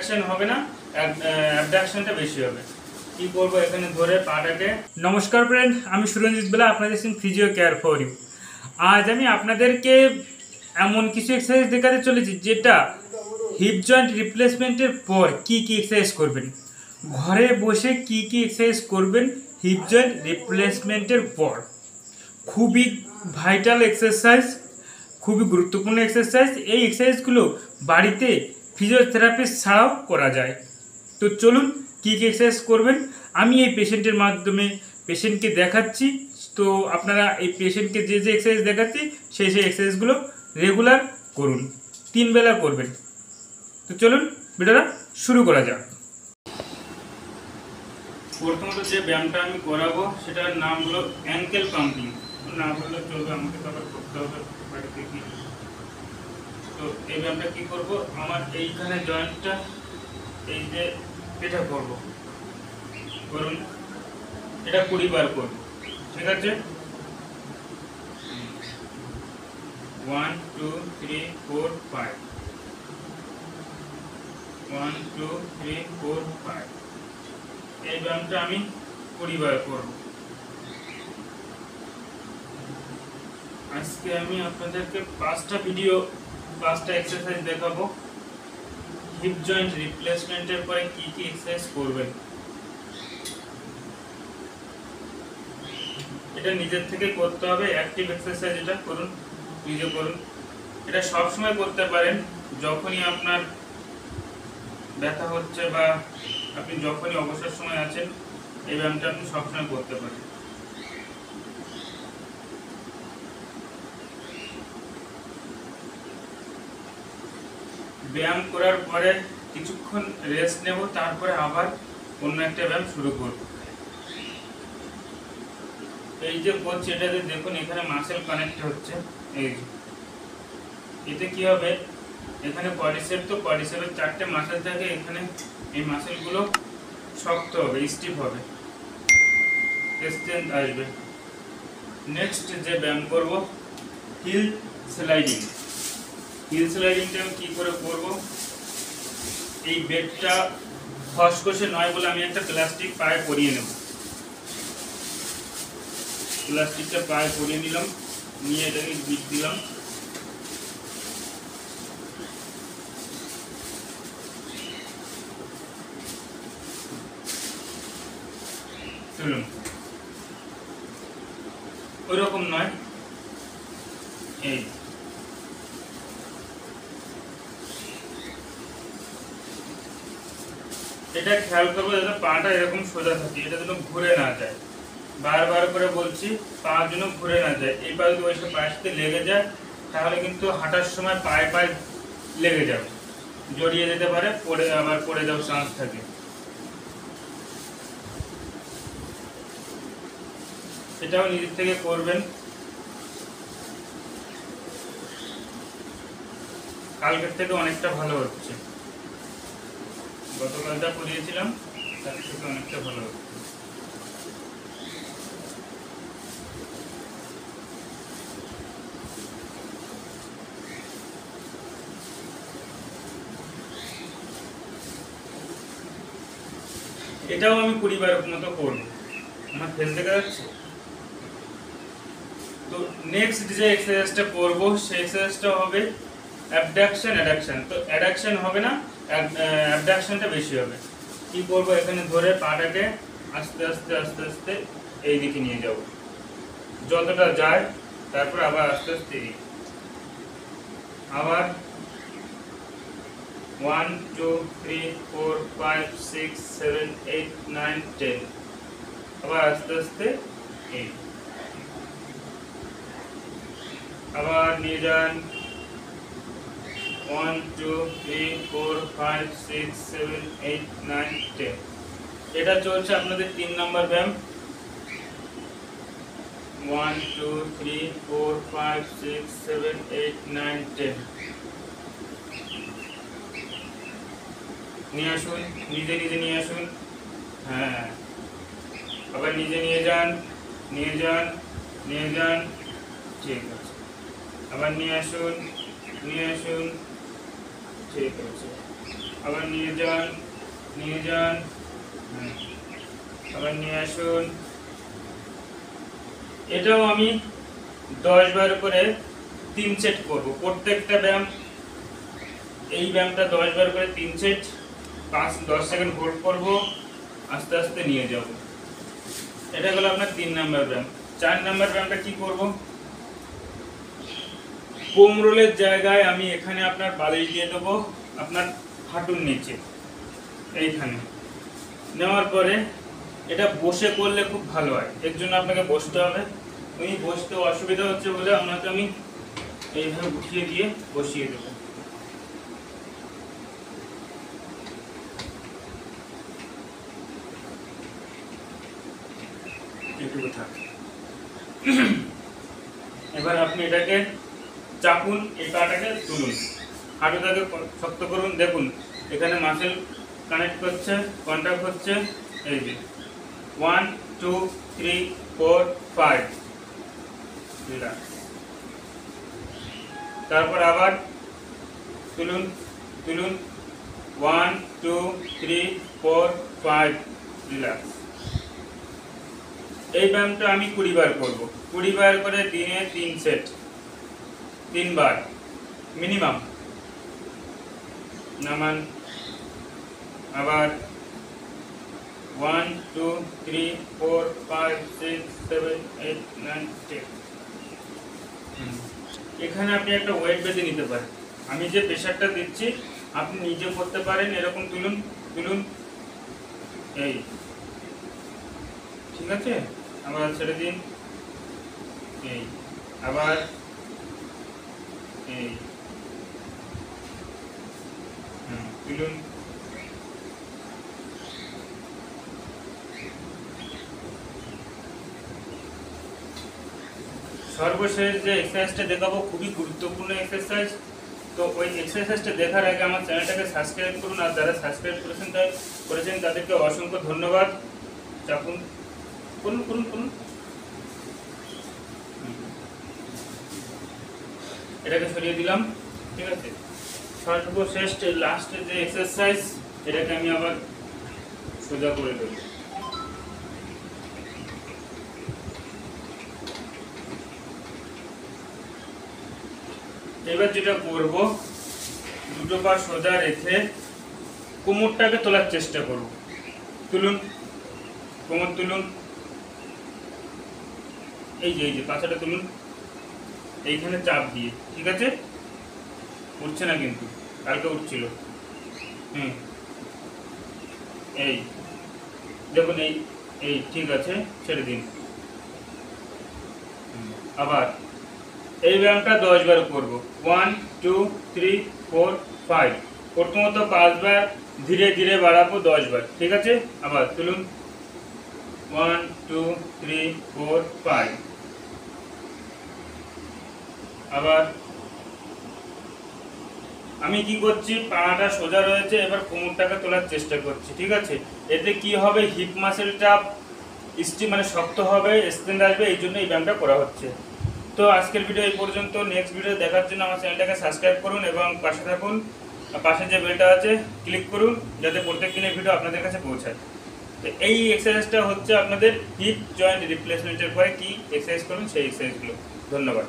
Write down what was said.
Addiction হবে না, অ্যাবডাকশনটা বেশি হবে। কি করব এখানে ধরে পাটাকে। নমস্কার ফ্রেন্ড, আমি সুরঞ্জিত বেলা, আপনাদের সঙ্গে ফিজিও কেয়ার ফর ইউ। আজ আমি আপনাদেরকে এমন কিছু এক্সারসাইজ দেখাতে চলেছি যেটা হিপ জয়েন্ট রিপ্লেসমেন্টের পর কি এক্সারসাইজ করবেন, ঘরে বসে কি এক্সারসাইজ করবেন হিপ জয়েন্ট রিপ্লেসমেন্টের পর। খুবই ভাইটাল এক্সারসাইজ, খুবই গুরুত্বপূর্ণ এক্সারসাইজ। এই এক্সারসাইজগুলো বাড়িতে ফিজিওথেরাপিস্ট ছাড়াও করা যায়। তো চলুন কী এক্সারসাইজ করবেন আমি এই পেশেন্টের মাধ্যমে পেশেন্টকে দেখাচ্ছি। তো আপনারা এই পেশেন্টকে যে এক্সারসাইজ দেখাচ্ছি সেই এক্সারসাইজগুলো রেগুলার করুন, 3 বেলা করবেন। তো চলুন ভিডিওটা শুরু করা যাক। প্রথমত যে ব্যায়ামটা আমি করাবো সেটার নাম হলো অ্যাঙ্কেল পাম্পিং। না বললে চলবে, আমাকে তো আবার করতে হবে বাড়িতে গিয়ে। তো এই ব্যায়ামটা কী করবো, আমার এইখানে জয়েন্টটা এই যে এটা করবো, করুন এটা 20 বার করবো, ঠিক আছে? 1 2 3 4 5, 1 2 3 4 5। এই ব্যায়ামটা আমি 20 বার করবো। আজকে আমি আপনাদেরকে 5টা এক্সারসাইজ দেখাবো হিপ জয়েন্ট রিপ্লেসমেন্টের পরে কি এক্সারসাইজ করবেন। এটা নিজের থেকে করতে হবে, অ্যাক্টিভ এক্সারসাইজ। এটা করুন, নিজে করুন। এটা সব সময় করতে পারেন, যখনই আপনার ব্যথা হচ্ছে বা আপনি যখনই অবসর সময় আছেন এই ব্যায়ামটা আপনি সবসময় করতে পারেন। ব্যায়াম করার পরে কিছুক্ষণ রেস্ট নেব, তারপরে আবার অন্য একটা ব্যায়াম শুরু করব। এই যে করছি এটাতে দেখুন এখানে মাসেল কানেক্ট হচ্ছে। এই যে এতে কি হবে, এখানে কোয়াড্রিসেপ, তো কোয়াড্রিসেপের 4টে মাসেল থাকে, এখানে এই মাসেলগুলো শক্ত হবে, স্টিফ হবে, স্ট্রেংথ আসবে। নেক্সট যে ব্যায়াম করব হিল স্লাইডিং। হিল স্লাইডিংটা আমি কী করে করব, এই বেডটা খসখসে নয় বলে আমি একটা প্লাস্টিক পায়ে পরিয়ে নেব। প্লাস্টিকটা পায়ে পরিয়ে নিলাম, নিয়ে এটাকে বিট দিলাম। চলুন, ওই রকম নয়, এই এটা খেয়াল করবো যাতে পাটা এরকম সোজা থাকে, এটা যেন ঘুরে না যায়। বারবার করে বলছি, পা যেন ঘুরে না যায়। এই পা যদি ওই সব পায়ের সাথে লেগে যায় তাহলে কিন্তু হাঁটার সময় পায়ে লেগে যাবে, জড়িয়ে যেতে পারে, আবার পড়ে যাওয়ার চান্স থাকে। এটাও নিজের থেকে করবেন। কালকের থেকে অনেকটা ভালো হচ্ছে, গতকালটা করিয়েছিলাম তার থেকে অনেকটা ভালো হচ্ছে। এটাও আমি 20 বার মতো করবো। আমার ফেস দেখা যাচ্ছে? তো নেক্সট যে এক্সারসাইজটা করবো সেই এক্সারসাইজটা হবে অ্যাবডাকশন অ্যাডাকশন। তো অ্যাডাকশন হবে না, অ্যাবডাকশনটা বেশি হবে। কি করব, এখানে ধরে পাটাকে আস্তে আস্তে আস্তে আস্তে এই দিকে নিয়ে যাব, যতটা যায়, তারপর আবার আস্তে আস্তে আবার 1 2 3 4 5 6 7 8 9 10, আবার আস্তে আস্তে এই, আবার নিয়ে যান 1 2 3 4 5 6 7 8 9 10। এটা চলছে আপনাদের 3 নম্বর ব্যায়াম। 1 2 3 4 5 6 7 8 9 10। নিয়ে আসুন, নিজে নিজে নিয়ে আসুন। হ্যাঁ, আবার নিজে নিয়ে যান, নিয়ে যান, নিয়ে যান, ঠিক আছে। আবার নিয়ে আসুন, নিয়ে আসুন, ঠিক আছে। আবার নিয়ে যান, নিয়ে যান, আবার নিয়ে আসুন। এটাও আমি 10 বার করে 3 সেট করব। প্রত্যেকটা ব্যায়াম, এই ব্যায়ামটা 10 বার করে 3 সেট, 5-10 সেকেন্ড হোল্ড করব, আস্তে আস্তে নিয়ে যাব। এটা হলো আপনার 3 নাম্বার ব্যায়াম। 4 নাম্বার ব্যায়ামটা কি করব? কোম রোলের জায়গায় আমি এখানে আপনার বালিশ দিয়ে দেবো আপনার হাঁটুর নিচে, এইখানে নেওয়ার পরে এটা বসে করলে খুব ভালো হয়। এর জন্য আপনাকে বসতে হবে। উনি বসতে অসুবিধা হচ্ছে বলে আপনাকে আমি এইভাবে উঠিয়ে দিয়ে বসিয়ে দেবো। এটুকু থাক। এবার আপনি এটাকে চাপুন, এই পাটাকে তুলুন, হাঁটুটাকে শক্ত করুন। দেখুন এখানে মাসেল কানেক্ট করছে, কন্ট্যাক্ট হচ্ছে। এই যে 1 2 3 4 5, রিল্যাক্স। তারপর আবার তুলুন, তুলুন, 1 2 3 4 5, রিল্যাক্স। এই ব্যায়ামটা আমি 20 বার করব। 20 বার করে দিনে 3 সেট, 3 বার মিনিমাম। নামান, আবার 1 2 3 4 5 6 7 8 9 10। এখানে আপনি একটা ওয়েট বেঁধে নিতে পারেন। আমি যে প্রেশারটা দিচ্ছি আপনি নিজে করতে পারেন। এরকম তুলুন, তুলুন, এই, ঠিক আছে। আবার ছেড়ে দিন, এই, আবার এই, তুলুন। সর্বশেষ যে এক্সারসাইজটা দেখাবো খুবই গুরুত্বপূর্ণ এক্সারসাইজ। তো ওই এক্সারসাইজটা দেখার আগে আমার চ্যানেলটাকে সাবস্ক্রাইব করুন, আর যারা সাবস্ক্রাইব করেছেন তাদেরকে অসংখ্য ধন্যবাদ। চাপুন, করুন, করুন, করুন। এটাকে সরিয়ে দিলাম, ঠিক আছে। সর্বশেষ লাস্টের যে এক্সারসাইজ, এটাকে আমি আবার সোজা করে দেবো। এবার যেটা করব, দুটো পা সোজা রেখে কোমরটাকে তোলার চেষ্টা করব। তুলুন, কোমর তুলুন, এই যে পাছাটা তুলুন, এইখানে চাপ দিয়ে, ঠিক আছে। উঠছে না কিন্তু, কালকে উঠছিল। এই দেখুন, এই এই ঠিক আছে, ছেড়ে দিন। আবার এই ব্যায়ামটা 10 বার করব। 1 2 3 4 5, প্রথমত 5 বার, ধীরে ধীরে বাড়াবো 10 বার, ঠিক আছে। আবার তুলুন, 1 2 3 4 5। আবার আমি কি করছি, পাটা সোজা রয়েছে, এবার কোমরটাকে তোলার চেষ্টা করছি, ঠিক আছে। এতে কি হবে, হিপ মাসেলটা মানে শক্ত হবে, স্ট্রেংথ আসবে, এই জন্য এই ব্যায়ামটা করা হচ্ছে। তো আজকের ভিডিও এই পর্যন্ত। নেক্সট ভিডিও দেখার জন্য আমার চ্যানেলটাকে সাবস্ক্রাইব করুন এবং পাশে থাকুন। পাশে যে বেলটা আছে ক্লিক করুন, যাতে প্রত্যেক দিনের ভিডিও আপনাদের কাছে পৌঁছায়। তো এই এক্সারসাইজটা হচ্ছে আপনাদের হিপ জয়েন্ট রিপ্লেসমেন্টের পরে কি এক্সারসাইজ করুন সেই এক্সারসাইজগুলো। ধন্যবাদ।